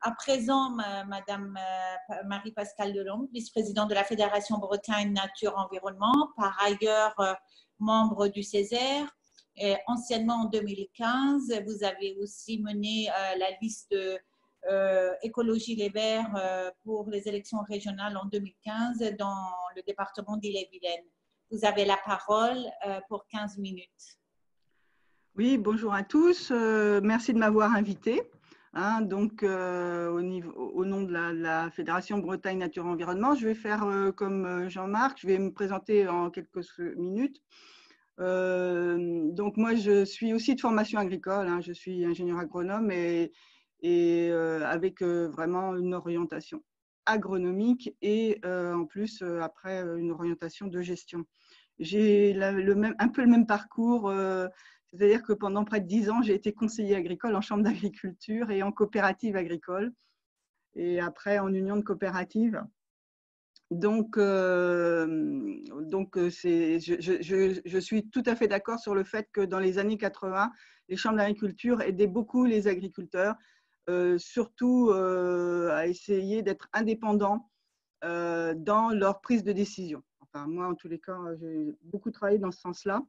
À présent, Madame Marie-Pascale Delhomme, vice-présidente de la Fédération Bretagne Nature Environnement, par ailleurs membre du Césaire. Et anciennement, en 2015, vous avez aussi mené la liste Écologie Les Verts pour les élections régionales en 2015 dans le département d'Ille-et-Vilaine. Vous avez la parole pour 15 minutes. Oui, bonjour à tous. Merci de m'avoir invité. Donc, au nom de la Fédération Bretagne Nature Environnement, je vais faire comme Jean-Marc, je vais me présenter en quelques minutes. Donc, moi, je suis aussi de formation agricole, je suis ingénieur agronome et avec vraiment une orientation agronomique et en plus, après, une orientation de gestion. J'ai un peu le même parcours. C'est-à-dire que pendant près de 10 ans, j'ai été conseiller agricole en chambre d'agriculture et en coopérative agricole, et après en union de coopératives. Donc, je suis tout à fait d'accord sur le fait que dans les années 80, les chambres d'agriculture aidaient beaucoup les agriculteurs, surtout à essayer d'être indépendants dans leur prise de décision. Enfin, moi, en tous les cas, j'ai beaucoup travaillé dans ce sens-là.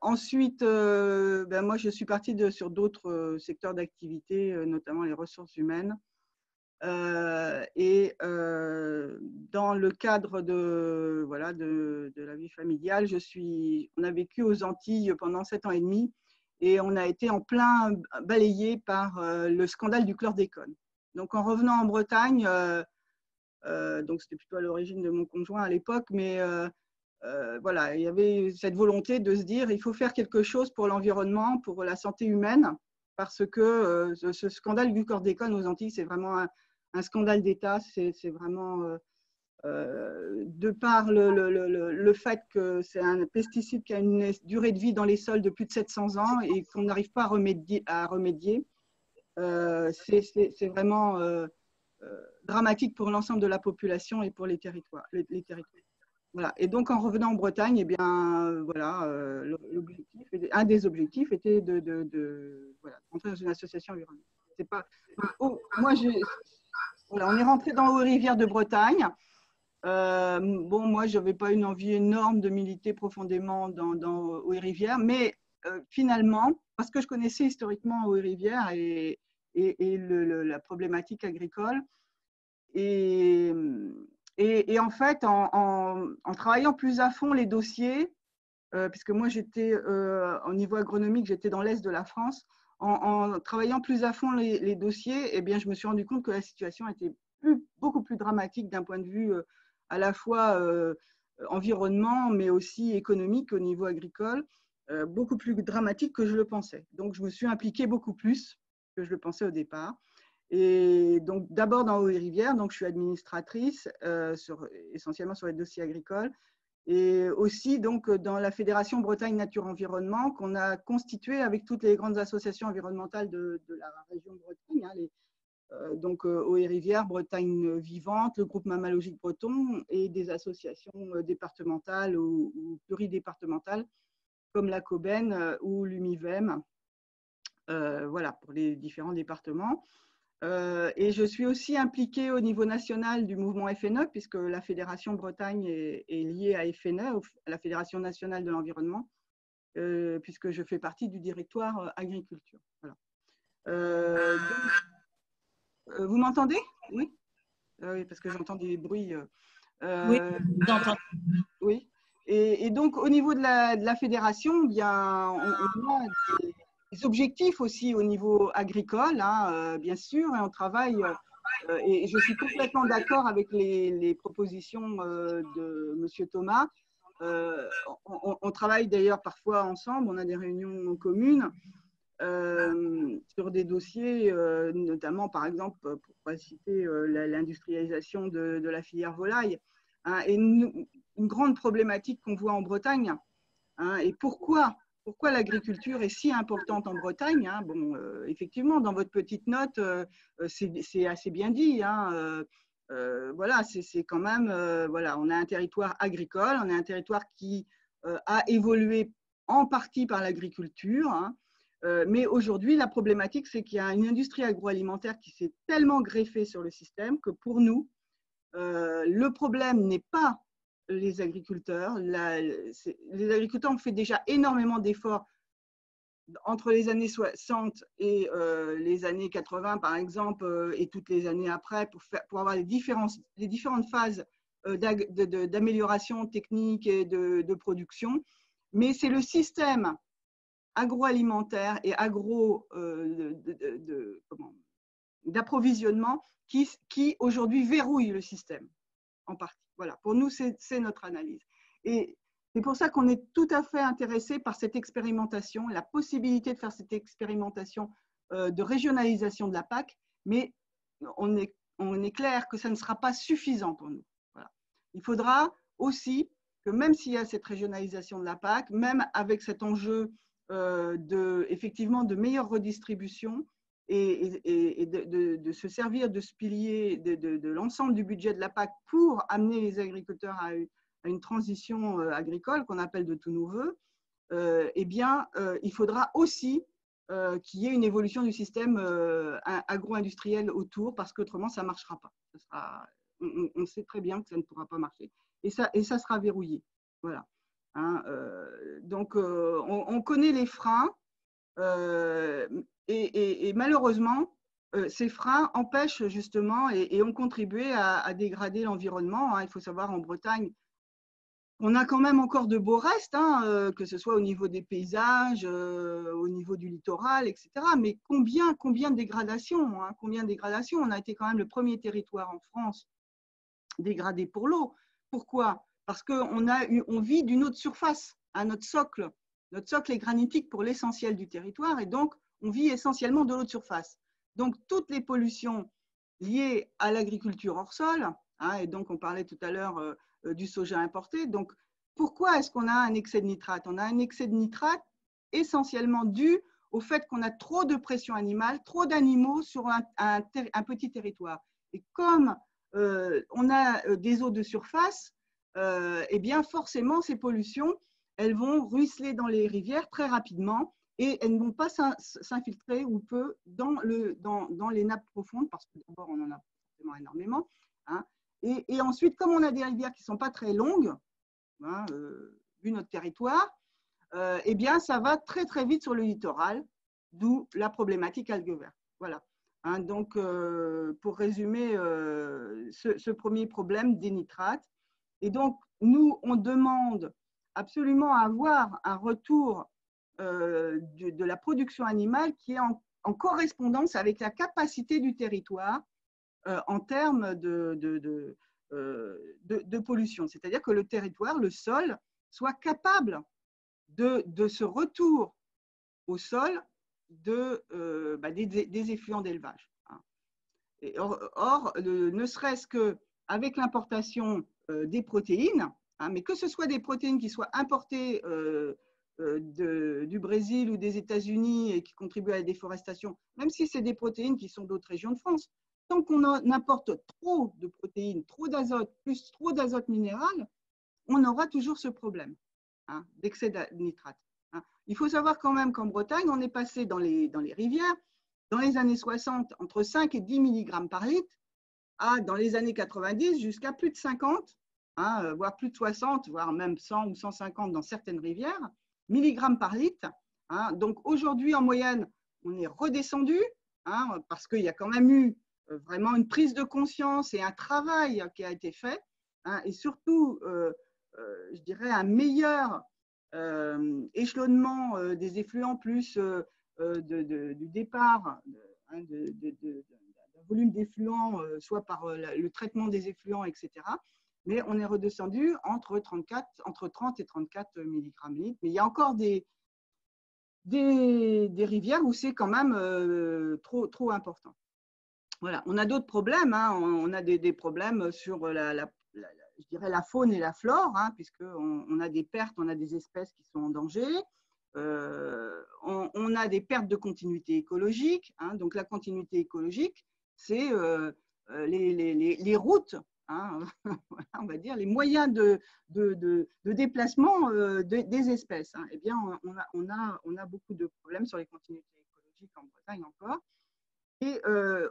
Ensuite, moi, je suis partie sur d'autres secteurs d'activité, notamment les ressources humaines. Dans le cadre de la vie familiale, on a vécu aux Antilles pendant 7 ans et demi et on a été en plein balayé par le scandale du chlordécone. Donc, en revenant en Bretagne, donc c'était plutôt à l'origine de mon conjoint à l'époque, mais voilà, il y avait cette volonté de se dire il faut faire quelque chose pour l'environnement, pour la santé humaine, parce que ce scandale du chlordécone aux Antilles, c'est vraiment un scandale d'État. C'est vraiment de par le fait que c'est un pesticide qui a une durée de vie dans les sols de plus de 700 ans et qu'on n'arrive pas à remédier. C'est vraiment dramatique pour l'ensemble de la population et pour les territoires. Voilà. Et donc, en revenant en Bretagne, eh bien, voilà, un des objectifs était d'entrer dans une association environnementale. C'est pas, voilà, on est rentré dans Haut-et-Rivière de Bretagne. Bon, moi, je n'avais pas une envie énorme de militer profondément dans Haut-et-Rivière, mais finalement, parce que je connaissais historiquement Haut-et-Rivière et la problématique agricole, et en fait, en travaillant plus à fond les dossiers, puisque moi j'étais au niveau agronomique, j'étais dans l'Est de la France, en travaillant plus à fond les dossiers, eh bien, je me suis rendu compte que la situation était beaucoup plus dramatique d'un point de vue à la fois environnement, mais aussi économique au niveau agricole, beaucoup plus dramatique que je le pensais. Donc, je me suis impliquée beaucoup plus que je le pensais au départ. Et donc, d'abord dans Haut-et-Rivière, donc je suis administratrice essentiellement sur les dossiers agricoles, et aussi donc dans la Fédération Bretagne Nature Environnement qu'on a constituée avec toutes les grandes associations environnementales de la région de Bretagne, donc Haut-et-Rivière, Bretagne Vivante, le groupe Mammalogique Breton et des associations départementales ou pluridépartementales comme la Coben ou l'UMIVEM, voilà, pour les différents départements. Et je suis aussi impliquée au niveau national du mouvement FNE, puisque la Fédération Bretagne est liée à FNE, à la Fédération nationale de l'environnement, puisque je fais partie du directoire agriculture. Voilà. Vous m'entendez? Oui, oui, parce que j'entends des bruits. Oui, j'entends. Oui. Et donc, au niveau de la fédération, bien, on a des objectifs aussi au niveau agricole, bien sûr, et on travaille, et je suis complètement d'accord avec les propositions de M. Thomas. On travaille d'ailleurs parfois ensemble, on a des réunions communes sur des dossiers, notamment par exemple, pour pas citer l'industrialisation de la filière volaille, et une grande problématique qu'on voit en Bretagne, et pourquoi l'agriculture est si importante en Bretagne. Bon, effectivement, dans votre petite note, c'est assez bien dit. Voilà, c'est quand même, voilà, on a un territoire agricole, on a un territoire qui a évolué en partie par l'agriculture. Mais aujourd'hui, la problématique, c'est qu'il y a une industrie agroalimentaire qui s'est tellement greffée sur le système que pour nous, le problème n'est pas les agriculteurs. Les agriculteurs ont fait déjà énormément d'efforts entre les années 60 et les années 80, par exemple, et toutes les années après, pour avoir les différentes phases d'amélioration technique et de production. Mais c'est le système agroalimentaire et d'approvisionnement qui aujourd'hui verrouille le système en partie. Voilà, pour nous, c'est notre analyse. Et c'est pour ça qu'on est tout à fait intéressé par cette expérimentation, la possibilité de faire cette expérimentation de régionalisation de la PAC, mais on est clair que ça ne sera pas suffisant pour nous. Voilà. Il faudra aussi que même s'il y a cette régionalisation de la PAC, même avec cet enjeu effectivement de meilleure redistribution et de se servir de ce pilier de l'ensemble du budget de la PAC pour amener les agriculteurs à une transition agricole qu'on appelle de tout nouveau, eh bien, il faudra aussi qu'il y ait une évolution du système agro-industriel autour, parce qu'autrement, ça ne marchera pas. On sait très bien que ça ne pourra pas marcher. Et ça sera verrouillé. Voilà. Hein, donc, on connaît les freins et malheureusement, ces freins empêchent justement et ont contribué à dégrader l'environnement. Hein. Il faut savoir, en Bretagne, on a quand même encore de beaux restes, hein, que ce soit au niveau des paysages, au niveau du littoral, etc. Mais combien de dégradations, hein, combien de dégradations. On a été quand même le premier territoire en France dégradé pour l'eau. Pourquoi? Parce qu'on vit d'une autre surface, à notre socle. Notre socle est granitique pour l'essentiel du territoire et donc on vit essentiellement de l'eau de surface. Donc toutes les pollutions liées à l'agriculture hors sol, hein, et donc on parlait tout à l'heure du soja importé. Donc pourquoi est-ce qu'on a un excès de nitrate? On a un excès de nitrate essentiellement dû au fait qu'on a trop de pression animale, trop d'animaux sur un petit territoire. Et comme on a des eaux de surface, eh bien forcément ces pollutions, elles vont ruisseler dans les rivières très rapidement et elles ne vont pas s'infiltrer ou peu dans les nappes profondes, parce que d'abord on en a forcément énormément. Hein, et ensuite, comme on a des rivières qui ne sont pas très longues, hein, vu notre territoire, eh bien ça va très très vite sur le littoral, d'où la problématique algues vertes. Voilà. Hein, donc, pour résumer ce premier problème des nitrates, et donc nous, on demande absolument à avoir un retour de la production animale qui est en correspondance avec la capacité du territoire en termes de pollution. C'est-à-dire que le territoire, le sol, soit capable de ce retour au sol des effluents d'élevage. Or, ne serait-ce qu'avec l'importation des protéines, hein, mais que ce soit des protéines qui soient importées du Brésil ou des États-Unis et qui contribuent à la déforestation, même si c'est des protéines qui sont d'autres régions de France, tant qu'on importe trop de protéines, trop d'azote, plus trop d'azote minéral, on aura toujours ce problème, hein, d'excès de nitrate. Hein. Il faut savoir quand même qu'en Bretagne, on est passé dans les rivières, dans les années 60, entre 5 et 10 mg par litre, dans les années 90, jusqu'à plus de 50, hein, voire plus de 60, voire même 100 ou 150 dans certaines rivières, milligrammes par litre. Hein. Donc aujourd'hui, en moyenne, on est redescendu, hein, parce qu'il y a quand même eu vraiment une prise de conscience et un travail qui a été fait, hein, et surtout, je dirais, un meilleur échelonnement des effluents, plus du départ, hein, d'un volume d'effluents, soit par le traitement des effluents, etc. Mais on est redescendu entre 30 et 34 mg litre. Mais il y a encore des rivières où c'est quand même trop important. Voilà. On a d'autres problèmes. Hein. On a des problèmes sur je dirais la faune et la flore, hein, puisqu'on a des pertes, on a des espèces qui sont en danger. On a des pertes de continuité écologique. Hein. Donc la continuité écologique, c'est les routes hein, voilà, on va dire, les moyens de déplacement des espèces. Hein. Eh bien, on a beaucoup de problèmes sur les continuités écologiques en Bretagne encore. Et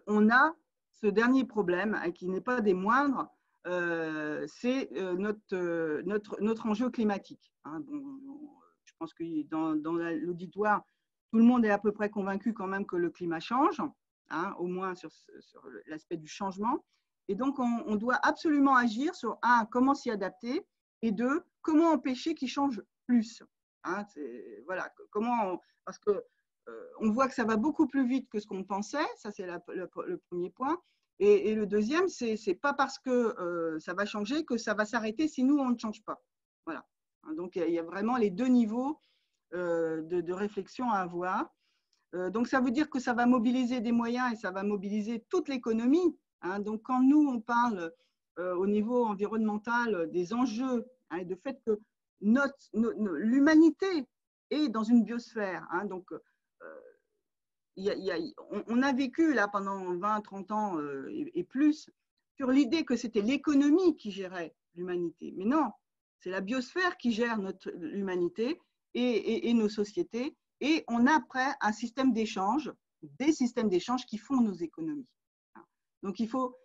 on a ce dernier problème, hein, qui n'est pas des moindres, c'est notre enjeu climatique. Hein. Bon, je pense que dans l'auditoire, tout le monde est à peu près convaincu quand même que le climat change, hein, au moins sur l'aspect du changement. Et donc, on doit absolument agir sur, un, comment s'y adapter, et deux, comment empêcher qu'il change plus. Hein, voilà, parce que on voit que ça va beaucoup plus vite que ce qu'on pensait, ça c'est le premier point. Et le deuxième, c'est pas parce que ça va changer que ça va s'arrêter si nous, on ne change pas. Voilà. Donc, il y a vraiment les deux niveaux de réflexion à avoir. Donc, ça veut dire que ça va mobiliser des moyens et ça va mobiliser toute l'économie. Hein. Donc, quand nous, on parle au niveau environnemental des enjeux, hein, et du fait que l'humanité est dans une biosphère. Hein, donc, on a vécu là pendant 20, 30 ans et plus sur l'idée que c'était l'économie qui gérait l'humanité. Mais non, c'est la biosphère qui gère l'humanité et nos sociétés. Et on a après un système d'échange, des systèmes d'échange qui font nos économies. Donc, il faut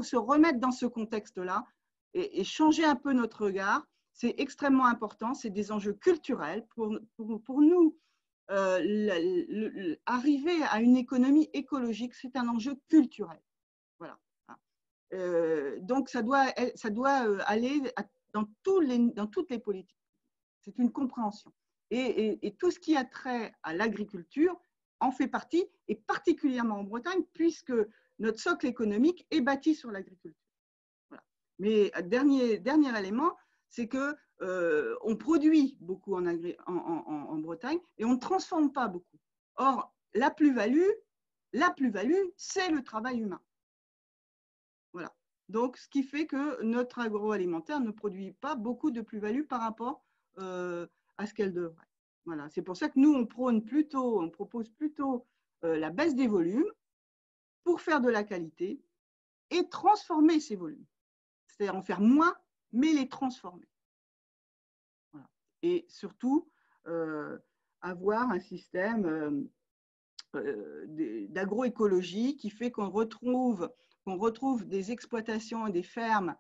se remettre dans ce contexte-là et changer un peu notre regard. C'est extrêmement important. C'est des enjeux culturels pour nous. Arriver à une économie écologique, c'est un enjeu culturel. Voilà. Donc, ça doit aller dans toutes les politiques. C'est une compréhension. Et tout ce qui a trait à l'agriculture en fait partie, et particulièrement en Bretagne, puisque notre socle économique est bâti sur l'agriculture. Voilà. Mais dernier élément, c'est que on produit beaucoup en Bretagne et on ne transforme pas beaucoup. Or, la plus-value, c'est le travail humain. Voilà. Donc, ce qui fait que notre agroalimentaire ne produit pas beaucoup de plus-value par rapport à ce qu'elle devrait. Voilà. C'est pour ça que nous, on propose plutôt la baisse des volumes pour faire de la qualité et transformer ces volumes. C'est-à-dire en faire moins, mais les transformer. Voilà. Et surtout, avoir un système d'agroécologie qui fait qu'on retrouve des exploitations et des fermes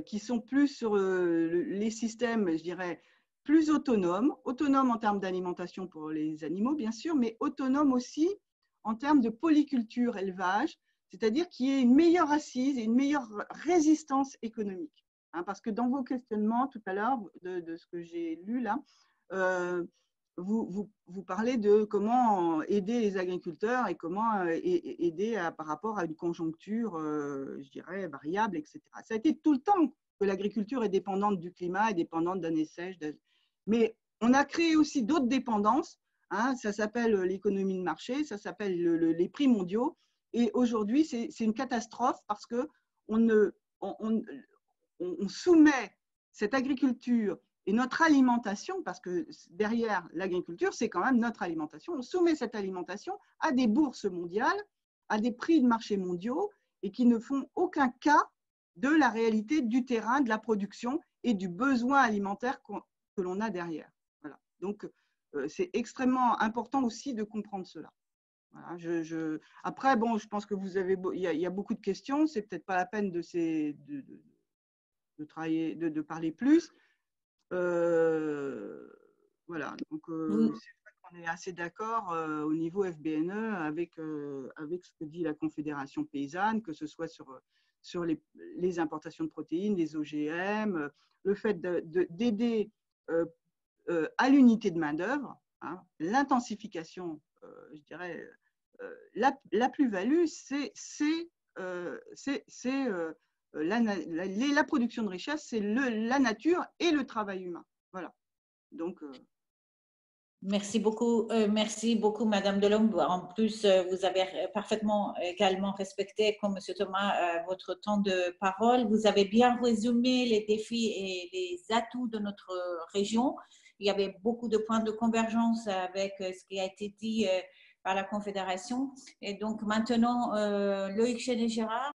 qui sont plus sur les systèmes, je dirais, plus autonomes en termes d'alimentation pour les animaux, bien sûr, mais autonomes aussi en termes de polyculture, élevage, c'est-à-dire qu'il y ait une meilleure assise et une meilleure résistance économique. Hein, parce que dans vos questionnements tout à l'heure, de ce que j'ai lu là, vous parlez de comment aider les agriculteurs et comment aider par rapport à une conjoncture, je dirais, variable, etc. Ça a été tout le temps que l'agriculture est dépendante du climat, est dépendante d'années sèches. Mais on a créé aussi d'autres dépendances. Hein, ça s'appelle l'économie de marché, ça s'appelle les prix mondiaux. Et aujourd'hui, c'est une catastrophe parce qu'on soumet cette agriculture et notre alimentation, parce que derrière l'agriculture, c'est quand même notre alimentation, on soumet cette alimentation à des bourses mondiales, à des prix de marché mondiaux, et qui ne font aucun cas de la réalité du terrain, de la production et du besoin alimentaire que l'on a derrière. Voilà. Donc, c'est extrêmement important aussi de comprendre cela. Voilà, après, bon, je pense que il y a beaucoup de questions, c'est peut-être pas la peine de parler plus. Voilà, donc c'est vrai qu'on est assez d'accord au niveau FBNE avec ce que dit la Confédération paysanne, que ce soit sur les importations de protéines, les OGM, le fait d'aider à l'unité de main-d'œuvre, hein, l'intensification, je dirais, la plus-value, c'est la production de richesse, c'est la nature et le travail humain. Voilà. Donc, merci beaucoup, Madame Delhomme. En plus, vous avez parfaitement également respecté, comme Monsieur Thomas, votre temps de parole. Vous avez bien résumé les défis et les atouts de notre région. Il y avait beaucoup de points de convergence avec ce qui a été dit par la Confédération. Et donc maintenant, Loïc Chéné-Gérard,